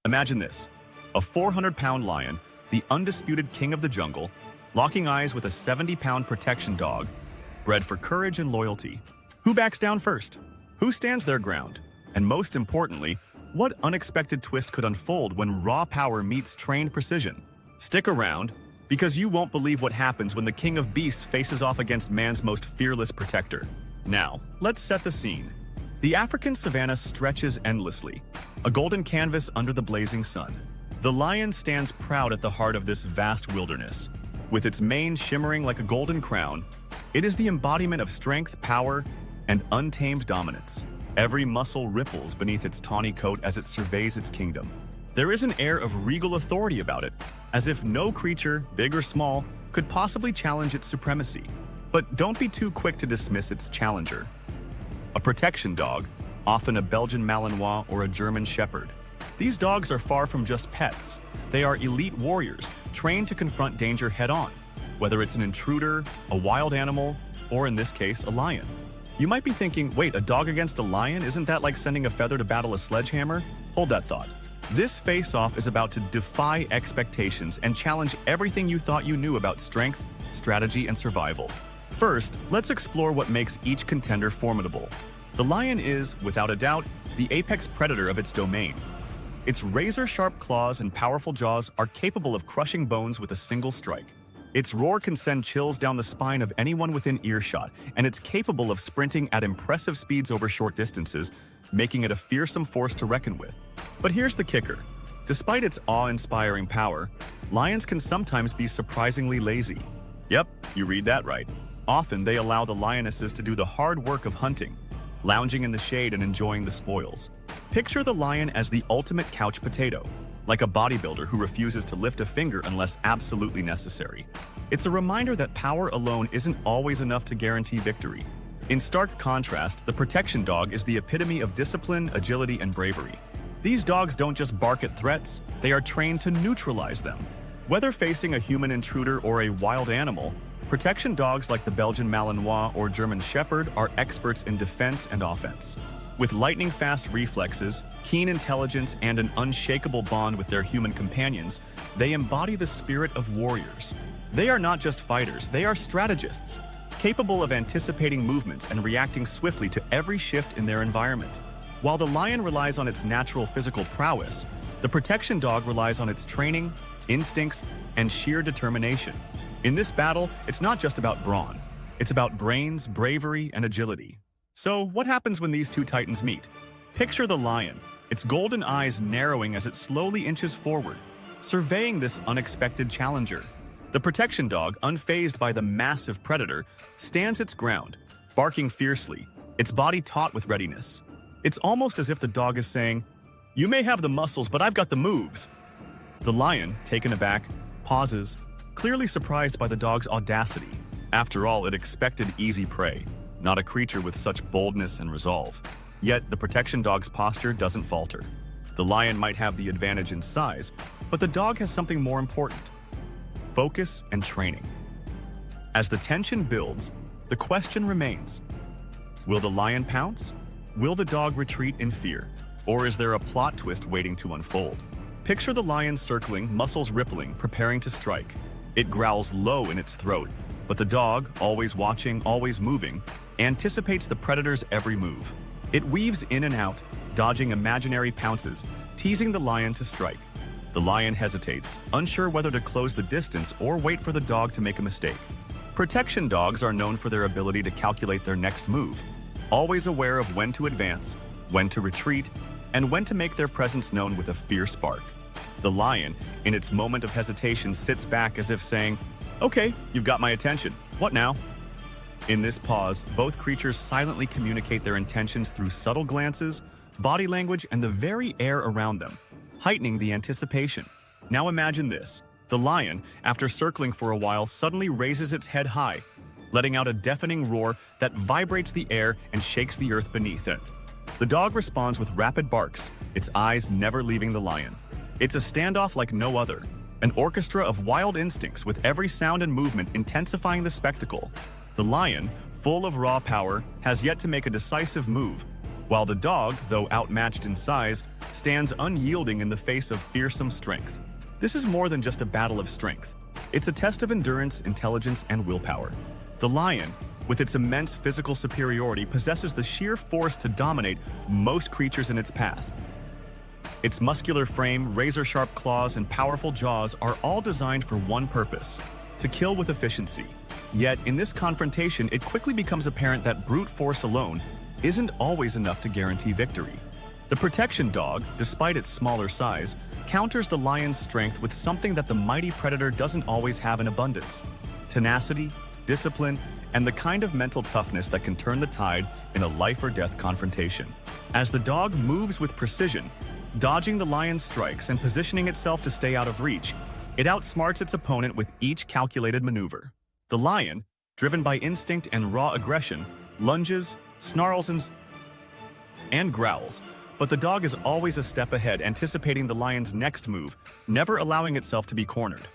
Imagine this: a 400-pound lion, the undisputed king of the jungle, locking eyes with a 70-pound protection dog, bred for courage and loyalty. Who backs down first? Who stands their ground? And most importantly, what unexpected twist could unfold when raw power meets trained precision? Stick around, because you won't believe what happens when the king of beasts faces off against man's most fearless protector. Now, let's set the scene. The African savanna stretches endlessly, a golden canvas under the blazing sun. The lion stands proud at the heart of this vast wilderness. With its mane shimmering like a golden crown, it is the embodiment of strength, power, and untamed dominance. Every muscle ripples beneath its tawny coat as it surveys its kingdom. There is an air of regal authority about it, as if no creature, big or small, could possibly challenge its supremacy. But don't be too quick to dismiss its challenger. A protection dog, often a Belgian Malinois or a German Shepherd. These dogs are far from just pets. They are elite warriors, trained to confront danger head-on, whether it's an intruder, a wild animal, or in this case, a lion. You might be thinking, wait, a dog against a lion? Isn't that like sending a feather to battle a sledgehammer? Hold that thought. This face-off is about to defy expectations and challenge everything you thought you knew about strength, strategy, and survival. First, let's explore what makes each contender formidable. The lion is, without a doubt, the apex predator of its domain. Its razor-sharp claws and powerful jaws are capable of crushing bones with a single strike. Its roar can send chills down the spine of anyone within earshot, and it's capable of sprinting at impressive speeds over short distances, making it a fearsome force to reckon with. But here's the kicker. Despite its awe-inspiring power, lions can sometimes be surprisingly lazy. Yep, you read that right. Often they allow the lionesses to do the hard work of hunting, lounging in the shade and enjoying the spoils. Picture the lion as the ultimate couch potato, like a bodybuilder who refuses to lift a finger unless absolutely necessary. It's a reminder that power alone isn't always enough to guarantee victory. In stark contrast, the protection dog is the epitome of discipline, agility, and bravery. These dogs don't just bark at threats, they are trained to neutralize them. Whether facing a human intruder or a wild animal, protection dogs like the Belgian Malinois or German Shepherd are experts in defense and offense. With lightning-fast reflexes, keen intelligence, and an unshakable bond with their human companions, they embody the spirit of warriors. They are not just fighters, they are strategists, capable of anticipating movements and reacting swiftly to every shift in their environment. While the lion relies on its natural physical prowess, the protection dog relies on its training, instincts, and sheer determination. In this battle, it's not just about brawn. It's about brains, bravery, and agility. So, what happens when these two titans meet? Picture the lion, its golden eyes narrowing as it slowly inches forward, surveying this unexpected challenger. The protection dog, unfazed by the massive predator, stands its ground, barking fiercely, its body taut with readiness. It's almost as if the dog is saying, "You may have the muscles, but I've got the moves." The lion, taken aback, pauses, clearly surprised by the dog's audacity. After all, it expected easy prey, not a creature with such boldness and resolve. Yet, the protection dog's posture doesn't falter. The lion might have the advantage in size, but the dog has something more important: focus and training. As the tension builds, the question remains: will the lion pounce? Will the dog retreat in fear? Or is there a plot twist waiting to unfold? Picture the lion circling, muscles rippling, preparing to strike. It growls low in its throat, but the dog, always watching, always moving, anticipates the predator's every move. It weaves in and out, dodging imaginary pounces, teasing the lion to strike. The lion hesitates, unsure whether to close the distance or wait for the dog to make a mistake. Protection dogs are known for their ability to calculate their next move, always aware of when to advance, when to retreat, and when to make their presence known with a fierce bark. The lion, in its moment of hesitation, sits back as if saying, "Okay, you've got my attention. What now?" In this pause, both creatures silently communicate their intentions through subtle glances, body language, and the very air around them, heightening the anticipation. Now imagine this. The lion, after circling for a while, suddenly raises its head high, letting out a deafening roar that vibrates the air and shakes the earth beneath it. The dog responds with rapid barks, its eyes never leaving the lion. It's a standoff like no other, an orchestra of wild instincts with every sound and movement intensifying the spectacle. The lion, full of raw power, has yet to make a decisive move, while the dog, though outmatched in size, stands unyielding in the face of fearsome strength. This is more than just a battle of strength. It's a test of endurance, intelligence, and willpower. The lion, with its immense physical superiority, possesses the sheer force to dominate most creatures in its path. Its muscular frame, razor-sharp claws, and powerful jaws are all designed for one purpose: to kill with efficiency. Yet, in this confrontation, it quickly becomes apparent that brute force alone isn't always enough to guarantee victory. The protection dog, despite its smaller size, counters the lion's strength with something that the mighty predator doesn't always have in abundance: tenacity, discipline, and the kind of mental toughness that can turn the tide in a life-or-death confrontation. As the dog moves with precision, dodging the lion's strikes and positioning itself to stay out of reach, it outsmarts its opponent with each calculated maneuver. The lion, driven by instinct and raw aggression, lunges, snarls, and growls, but the dog is always a step ahead, anticipating the lion's next move, never allowing itself to be cornered.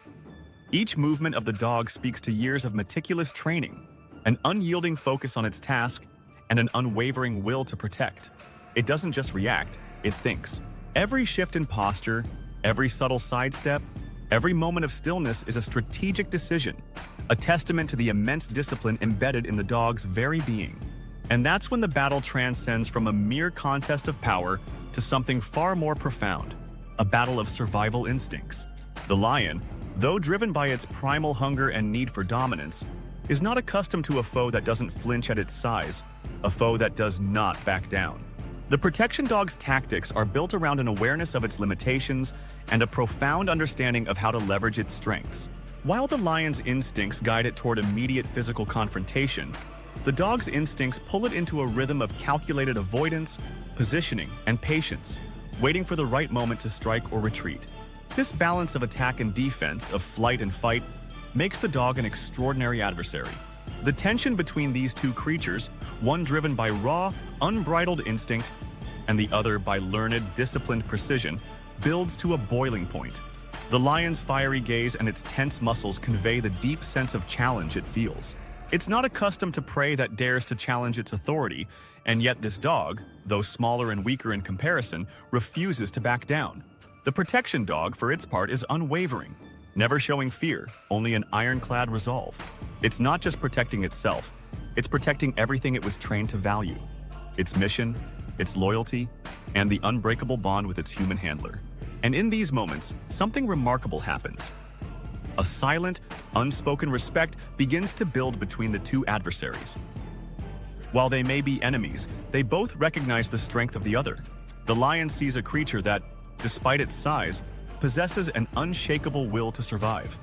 Each movement of the dog speaks to years of meticulous training, an unyielding focus on its task, and an unwavering will to protect. It doesn't just react, it thinks. Every shift in posture, every subtle sidestep, every moment of stillness is a strategic decision, a testament to the immense discipline embedded in the dog's very being. And that's when the battle transcends from a mere contest of power to something far more profound, a battle of survival instincts. The lion, though driven by its primal hunger and need for dominance, is not accustomed to a foe that doesn't flinch at its size, a foe that does not back down. The protection dog's tactics are built around an awareness of its limitations and a profound understanding of how to leverage its strengths. While the lion's instincts guide it toward immediate physical confrontation, the dog's instincts pull it into a rhythm of calculated avoidance, positioning, and patience, waiting for the right moment to strike or retreat. This balance of attack and defense, of flight and fight, makes the dog an extraordinary adversary. The tension between these two creatures, one driven by raw, unbridled instinct, and the other by learned, disciplined precision, builds to a boiling point. The lion's fiery gaze and its tense muscles convey the deep sense of challenge it feels. It's not accustomed to prey that dares to challenge its authority, and yet this dog, though smaller and weaker in comparison, refuses to back down. The protection dog, for its part, is unwavering, never showing fear, only an ironclad resolve. It's not just protecting itself, it's protecting everything it was trained to value: its mission, its loyalty, and the unbreakable bond with its human handler. And in these moments, something remarkable happens. A silent, unspoken respect begins to build between the two adversaries. While they may be enemies, they both recognize the strength of the other. The lion sees a creature that, despite its size, possesses an unshakable will to survive.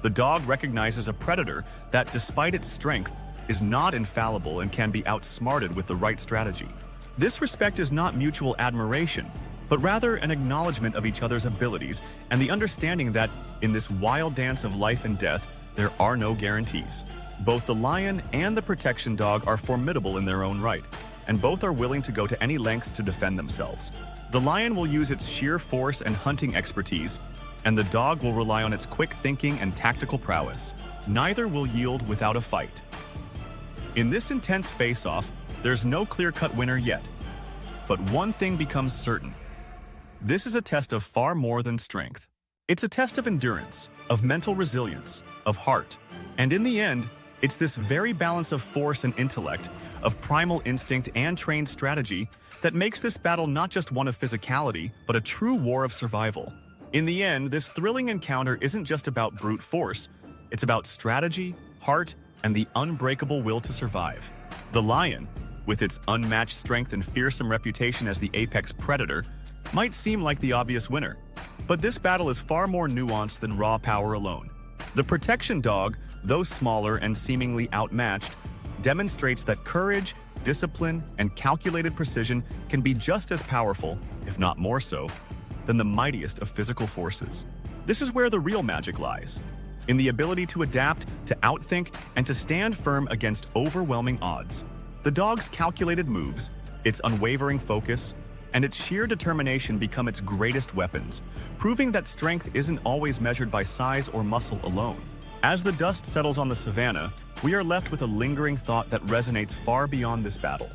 The dog recognizes a predator that, despite its strength, is not infallible and can be outsmarted with the right strategy. This respect is not mutual admiration, but rather an acknowledgement of each other's abilities and the understanding that, in this wild dance of life and death, there are no guarantees. Both the lion and the protection dog are formidable in their own right, and both are willing to go to any lengths to defend themselves. The lion will use its sheer force and hunting expertise, and the dog will rely on its quick thinking and tactical prowess. Neither will yield without a fight. In this intense face-off, there's no clear-cut winner yet. But one thing becomes certain. This is a test of far more than strength. It's a test of endurance, of mental resilience, of heart. And in the end, it's this very balance of force and intellect, of primal instinct and trained strategy, that makes this battle not just one of physicality, but a true war of survival. In the end, this thrilling encounter isn't just about brute force. It's about strategy, heart, and the unbreakable will to survive. The lion, with its unmatched strength and fearsome reputation as the apex predator, might seem like the obvious winner. But this battle is far more nuanced than raw power alone. The protection dog, though smaller and seemingly outmatched, demonstrates that courage, discipline, and calculated precision can be just as powerful, if not more so, than the mightiest of physical forces. This is where the real magic lies, in the ability to adapt, to outthink, and to stand firm against overwhelming odds. The dog's calculated moves, its unwavering focus, and its sheer determination become its greatest weapons, proving that strength isn't always measured by size or muscle alone. As the dust settles on the savannah, we are left with a lingering thought that resonates far beyond this battle.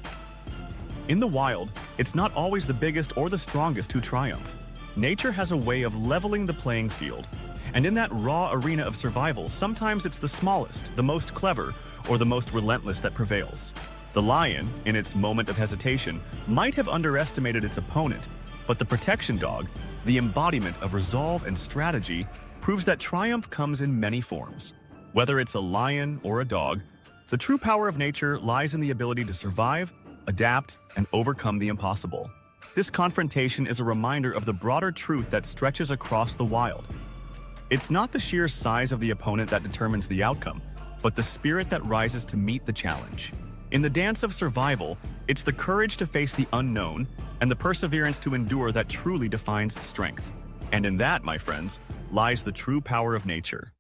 In the wild, it's not always the biggest or the strongest who triumph. Nature has a way of leveling the playing field, and in that raw arena of survival, sometimes it's the smallest, the most clever, or the most relentless that prevails. The lion, in its moment of hesitation, might have underestimated its opponent, but the protection dog, the embodiment of resolve and strategy, proves that triumph comes in many forms. Whether it's a lion or a dog, the true power of nature lies in the ability to survive, adapt, and overcome the impossible. This confrontation is a reminder of the broader truth that stretches across the wild. It's not the sheer size of the opponent that determines the outcome, but the spirit that rises to meet the challenge. In the dance of survival, it's the courage to face the unknown and the perseverance to endure that truly defines strength. And in that, my friends, lies the true power of nature.